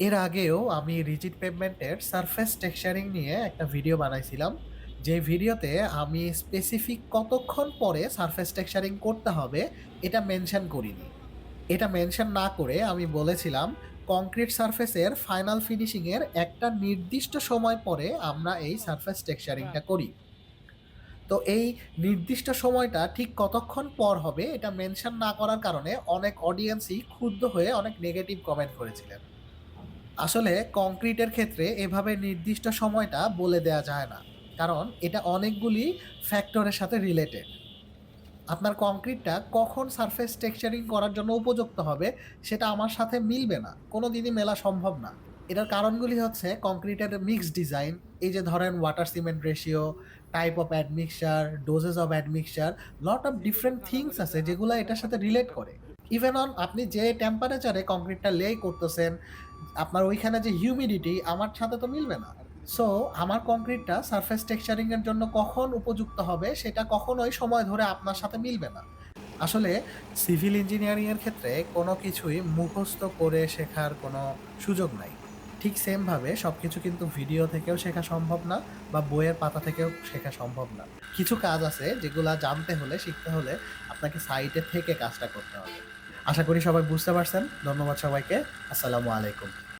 এর আগেও আমি রিজিড পেভমেন্টের সারফেস টেক্সচারিং নিয়ে একটা ভিডিও বানাইছিলাম, যে ভিডিওতে আমি স্পেসিফিক কতক্ষণ পরে সারফেস টেক্সচারিং করতে হবে এটা মেনশন করিনি। এটা মেনশন না করে আমি বলেছিলাম কংক্রিট সারফেসের ফাইনাল ফিনিশিং এর একটা নির্দিষ্ট সময় পরে আমরা এই সারফেস টেক্সচারিংটা করি। তো এই নির্দিষ্ট সময়টা ঠিক কতক্ষণ পর হবে এটা মেনশন না করার কারণে অনেক অডিয়েন্সই ক্ষুব্ধ হয়ে অনেক নেগেটিভ কমেন্ট করেছিলেন। আসলে কংক্রিটের ক্ষেত্রে এভাবে নির্দিষ্ট সময়টা বলে দেয়া যায় না, কারণ এটা অনেকগুলি ফ্যাক্টরের সাথে রিলেটেড। আপনার কংক্রিটটা কখন সারফেস টেক্সচারিং করার জন্য উপযুক্ত হবে সেটা আমার সাথে মিলবে না, কোনো দিনই মেলা সম্ভব না। এটার কারণগুলি হচ্ছে কংক্রিটের মিক্স ডিজাইন, এই যে ধরেন water cement ratio, type of admixture, doses of admixture, lot of different things আছে যেগুলো এটার সাথে রিলেট করে। ইভেন অন আপনি যে টেম্পারেচারে কংক্রিটটা লে করতেছেন, আপনার ওইখানে যে হিউমিডিটি আমার সাথে তো মিলবে না। সো আমার কংক্রিটটা সারফেস টেক্সচারিং এর জন্য কখন উপযুক্ত হবে সেটা কখনোই সময় ধরে আপনার সাথে মিলবে না। আসলে সিভিল ইঞ্জিনিয়ারিং এর ক্ষেত্রে কোনো কিছুই মুখস্থ করে শেখার কোনো সুযোগ নাই। ঠিক সেম ভাবে সবকিছু কিন্তু ভিডিও থেকেও শেখা সম্ভব না, বা বইয়ের পাতা থেকেও শেখা সম্ভব না। কিছু কাজ আছে যেগুলা জানতে হলে, শিখতে হলে আপনাকে সাইটে থেকে কাজটা করতে হবে। আশা করি সবাই বুঝতে পারছেন। ধন্যবাদ সবাইকে। আসসালামু আলাইকুম।